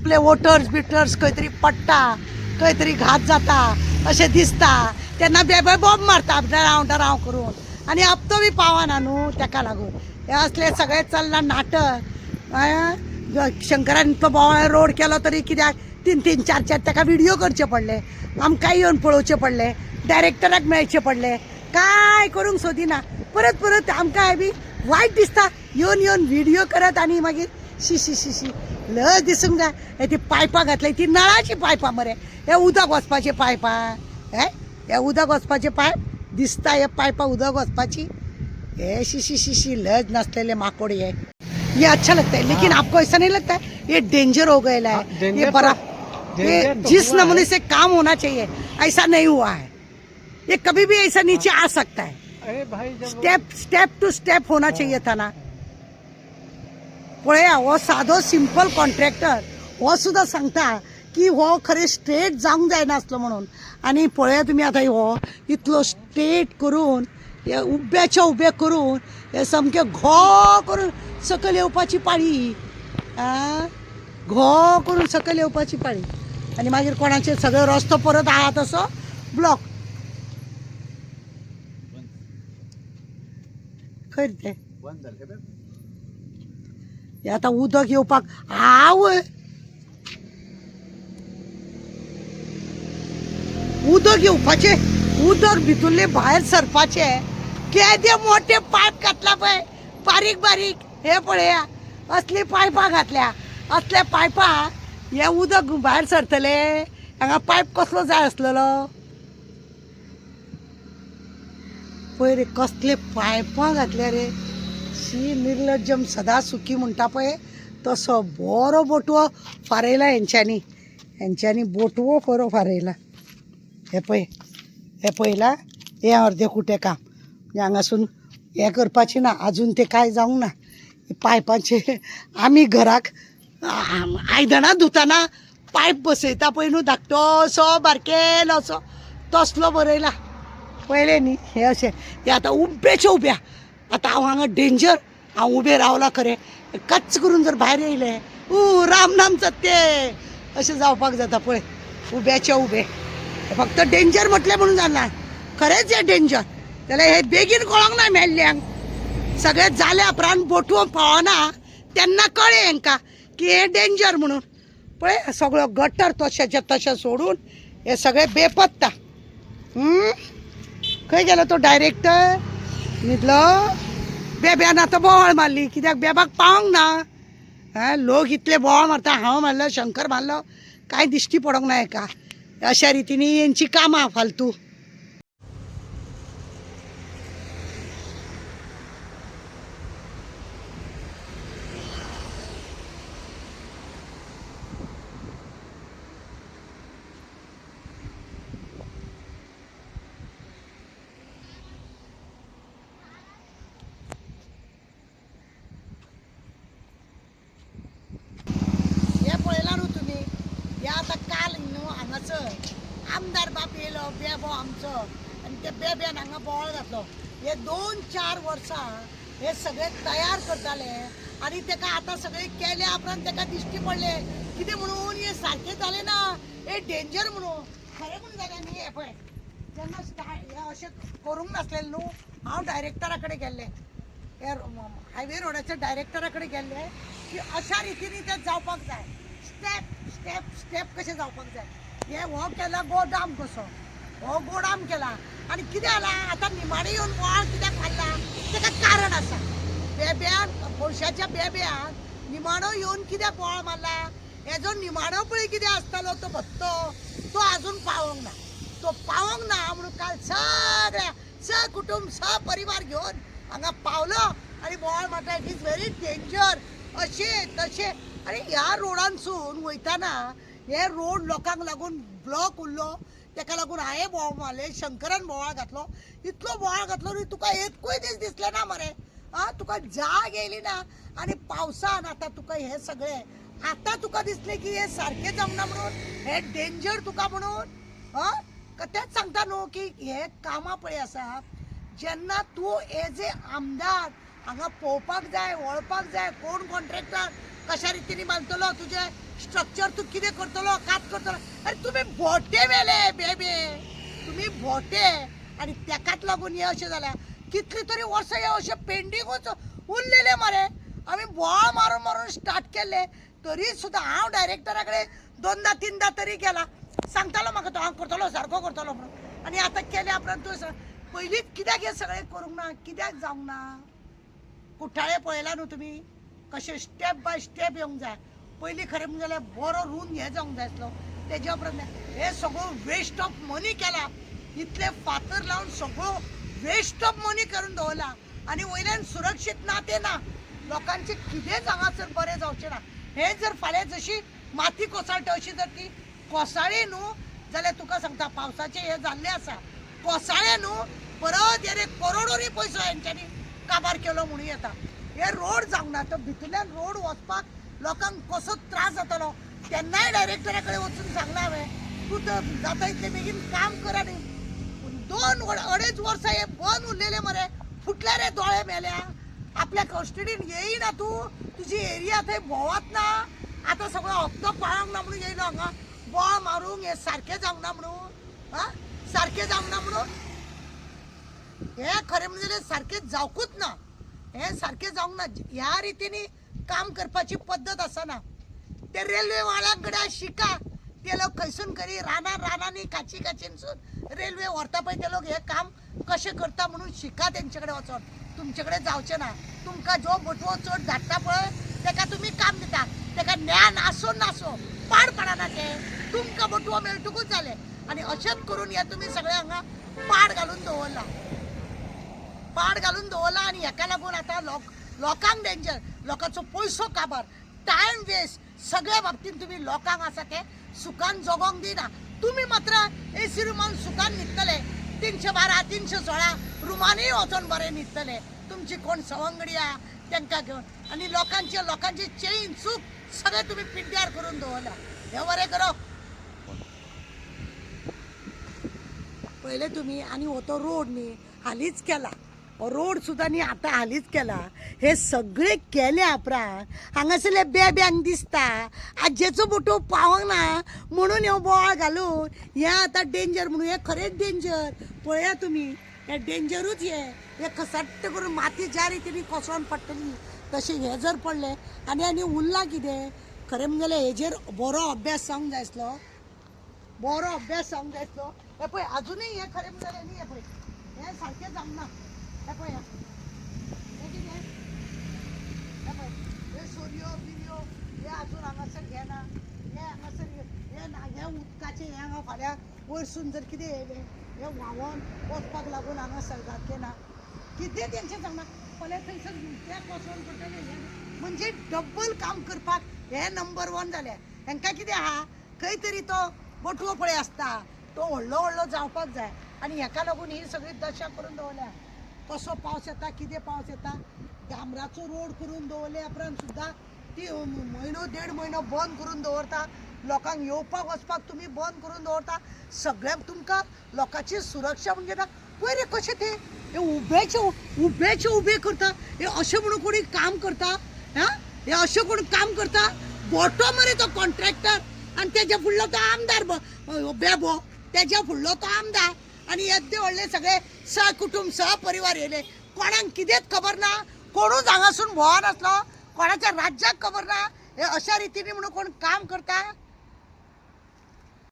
आपले voters biters खंय पडटा खंय घात जाता अशें दिसता तेन्ना बेबे बॉम्ब मारता डराव करून आनी हप्तो बी पावना न्हू तेका लागून हे असले सगळे चल्ला नाटक शंकरान इतलो बोवाळ रोड केलो तरी कित्याक 3-3, 4-4 ताका व्हिडिओ करचे पडले आमकां येवन पळोवचे पडले डायरेक्टराक मेळचे पडले काय करूंक सोदिना परत परत आमकां बी वायट दिसता येवन व्हिडिओ करत आनी मागीर शी शी शी शी लज दिसूंक जाय ती पायपां घातली ती नळाची पायपां मरे हे उदक वचपाचे पायपां हे उदक वचपाचे पायप दिसता हे पायपां उदक वचपाची हे शी शी शी शी लज नासलेले माकोड ये अच्छा लगता है लेकिन आपको ऐसा नहीं लगता है ये डेंजर हो गया है ये बड़ा ये जिस नमूने से काम होना चाहिए ऐसा नहीं हुआ है ये कभी भी ऐसा नीचे आ सकता है अरे भाई स्टेप टू स्टेप होना चाहिए था ना पळया हो साधो सिंपल कॉन्ट्रॅक्टर हो सुद्धा सांगता की हो खरे स्ट्रेट जावंक जायनासलो म्हणून आनी पळया तुमी आतां हो इतलो स्ट्रेट करून हे उब्याच्या उबे करून हे सामके घो करून सकयल येवपाची पाळी घो करून सकयल येवपाची पाळी आनी मागीर कोणाचे सगळो रस्तो परत आहा तसो ब्लॉक खंय ते हे आतां उदक येवपाक आवय उदक येवपाचे उदक भितुरले भायर सरपाचे केदे मोठे पायप घातला पळय बारीक बारीक हे पळया असली पायपां घातल्या असल्या पायपां हे उदक भायर सरतले हांगा पायप कसलो जाय आसलेलो पळय रे कसले पायपां घातल्या रे शी निर्लज्जम सदा सुखी म्हणटा पळय तसो बरो बोटवो फारयला हेंच्यांनी बोटवो बरो फारयला हे पळयला हे अर्दे कुटे काम म्हणजे हांगासून हे करपाचें ना आजून ते कांय जावंक ना पायपांचे आमी घराक आयदनां धुताना पायप बसयता पळय न्हू धाकटोसो बारकेलोसो तसलो बरयला पळयलें न्ही हे अशें हे आतां उब्याचे उब्या आतां हांव हांगा डेंजर हांव उबें रावला खरें कच्च करून जर भायर येयलें राम नाम सत्य अशें जावपाक जाता पळय उब्याचे उबे फक्त डेंजर म्हटलें म्हणून जालें खरेंच हे डेंजर जाल्यार हे बेगीन कळोंक ना मेल्ल्यांक सगळें जाल्या उपरांत बोटवो पावना तेन्ना कळ्ळें हांकां की हे डेंजर म्हणून पळय सगळो गटर तशेच्या तशें सोडून हे सगळें बेपत्ता खंय गेलो तो डायरेक्टर न्हिदलो बेब्यान आतां बोवाळ मारली कित्याक बेबाक पावोंक ना लोक इतले बोवाळ मारता हांव मारलो शंकर मारलो कांय दिश्टी पडोंक ना हेका अशा रितीनी हेंची कामां फालतू आमदार बाप येयलो बेबो आमचो आनी ते बेब्यान हांगा बोवाळ घातलो हे 2-4 वर्सां हे सगळे तयार करताले आनी ताका आतां सगळे केल्या उपरांत ताका दिश्टी पडले कितें म्हणून हे सारकें जालें ना हे डेंजर म्हणून खरें म्हणून जालें न्ही हे पळय जेन्ना हे अशें करूंक नासलेलें न्हू हांव डायरेक्टरा कडेन गेल्लें हे हायवे रोडाच्या डायरेक्टरा कडेन गेल्लें की अशा रितीनी तें जावपाक जाय स्टेप स्टेप स्टेप कशें जावपाक जाय हे हो केला गोदाम कसो हो गोदाम केला आनी कितें जाला आतां निमाणे येवन बोवाळ कित्याक मारला ताका कारण आसा बेब्यान खोर्शाच्या बेब्यान निमाणो येवन कित्याक बोवाळ मारला हेजो निमाणो पळय कितें आसतालो तो भत्तो तो आजून पावोंक ना तो पावोंक ना म्हणून काल सगळ्या कुटुंब परिवार घेवन हांगा पावलो आनी बोवाळ मारता इट इज व्हेरी डेंजर अशें तशें आनी ह्या रोडानसून वयताना हे रोड लोकांक लागून ब्लॉक उरलो ताका लागून हांवें बोवाळ मारले शंकरान बोवाळ घातलो इतलो बोवाळ घातलो न्ही तुका एकूय दीस दिसले ना मरे तुका जाग येयली ना आनी पावसान आतां तुका हे सगळें आतां तुका दिसलें की हे सारकें जमना म्हणून हे डेंजर तुका म्हणून तेच सांगता न्हू की हे कामां पळय आसा जेन्ना तूं एज ए आमदार हांगा पळोवपाक जाय वळपाक जाय कोण कॉन्ट्रॅक्टर कशा रीतीने बांधतलो तुझे स्ट्रक्चर तू कितें करतलो कात करतलो अरे तुम्ही भोटे मेले बेबे तुम्ही भोटे आणि त्याकाच लागून हे अशें जाल्या कितली तरी वर्सां हे अशें पेंडिंगूच उरलेले मरे आम्ही बोळ मारून मारून स्टार्ट केले तरी सुद्दां हांव डायरेक्टरा कडेन 2दा 3दा तरी गेला सांगतालो म्हाका तो हांव करतलो सारको करतलो म्हणून आनी आतां केल्या उपरांत तूं पयलींच कित्याक हे सगळें करूंक ना कित्याक जावंक ना कुट्टाळे पळयला न्हू तुमी कशें स्टेप बाय स्टेप येवंक जाय पयलीं खरें म्हणजे जाल्यार बरो रूम हे जावंक जाय आसलो तेज्या उपरांत हे सगळो वेस्ट ऑफ मनी केला इतले फातर लावन सगळो वेस्ट ऑफ मनी करून दवरला आनी वयल्यान सुरक्षीत ना ते ना लोकांचे कितेंच हांगासर बरें जावचें ना हे जर फाल्यां जशी माती कोसळटा अशी जर ती कोसळ्ळी न्हू जाल्यार तुका सांगता पावसाचें हे जाल्लें आसा कोसळ्ळें न्हू परत हे करोडोनी पयसो हेंच्यांनी काबार केलो म्हणून येता हे रोड जावंक ना तो भितरल्यान रोड वचपाक लोकांक कसो त्रास जातालो तेन्नाय डायरेक्टरा कडेन वचून सांगला हांवें तूं तर जाता इतले बेगीन काम कर आनी 2-2.5 वर्सां हे बंद उरलेले मरे फुटले रे दोळे मेल्या आपल्या कस्टडीन येयना तूं तुजी एरिया थंय भोंवत ना आतां सगळो हप्तो पाळोंक ना म्हणून येयलो हांगा बोळ मारूंक हे सारकें जावंक ना म्हणून हा सारकें जावंक ना म्हणून हे खरें म्हणजे सारकें जावकूच ना हे सारकें जावंक ना ह्या रितीनी काम करपाची पद्दत आसना ते रेल्वे वाळ्यां कडेन शिका ते लोक खंयसून खरी रानांनी काचीनसून रेल्वे व्हरता पळय ते लोक हे काम कशें करता म्हणून शिका तेंचे कडेन वचोन तुमचे कडेन जावचें ना तुमकां जो बटवो चड धाडटा पळय तेका तुमी काम दिता तेका ज्ञान आसो नासो पाड पडना ते तुमकां बटवो मेळटकूच जालें आनी अशेंच करून हे तुमी सगळे हांगा पाड घालून दवरला आनी हेका लागून आतां लोकांक डेंजर लोकांचो पयसो काबार टायम वेस्ट सगळ्या बाबतींत तुमी लोकांक आसा ते सुखान जगोंक दिना तुमी मात्र एसी रुमान सुखान न्हिदतले 312 316 रुमांनी वचोन बरें न्हिदतले तुमची कोण सवंगडी आहा तांकां घेवन आनी लोकांचे चैन चूक सगळें तुमी पिड्ड्यार करून दवरला हे बरें करप पहिले तुम्ही आणि हो तो रोड न्ही हालींच केला रोड सुद्दां न्ही आतां हालींच केला हे सगळे केले उपरांत हांगासरले बेब्यांक दिसता आजेचो बोटो पावंक ना म्हणून हे बोवाळ घालून हे आतां डेंजर म्हणून हे खरेंच डेंजर पळया तुमी हे डेंजरूच हे खसाट्ट करून माती ज्या रितीने कोसळून पडटली तशें हे जर पडले आनी उरलां कितें खरें म्हणजे हेजेर बरो अभ्यास जावंक जाय आसलो हे पळय अजूनय हे खरें म्हणजे न्ही हे पळय हे सारकें जावंक ना हे पळय हे कितें हे पळय हे सोरयो बिरयो हे अजून हांगासर घेना हे हांगासर हे ना हे उदकाचें हे हांगा फाल्यां वयरसून जर कितें येयलें हे व्हांवोन वचपाक लागून हांगासर सारकें ना कितें तेंचें सांगना फाल्यां थंयसर ते कोसळून पडटलें हे म्हणजे डब्बल काम करपाक हे नंबर 1 जालें हांकां कितें आहा खंय तरी तो बटवो पळय आसता तो व्हडलो जावपाक जाय आनी हेका लागून ही सगळी दशा करून दवरल्या कसो पावस येता कितें पावस येता डांबराचो रोड करून दवरले उपरांत सुद्दां ती 1.5 म्हयनो बंद करून दवरता लोकांक येवपाक वचपाक तुमी बंद करून दवरता सगळ्यांक तुमकां लोकांची सुरक्षा म्हणजे ना पळय रे कशें ते हे उबे करता हे अशें म्हणून कोणी काम करता हे अशें कोण काम करता बोटो मरे तो कॉन्ट्रॅक्टर आनी तेज्या फुडलो तो आमदार बेबो तेज्या फुडलो तो आमदार आनी येद्दे व्हडले सगळे सहकुटुंब सहपरिवार येयले कोणाक कितेंच खबर ना कोणूच हांगासून भोंवनासलो कोणाच्या राज्याक खबर ना हे अशा रितीने म्हणून कोण काम करता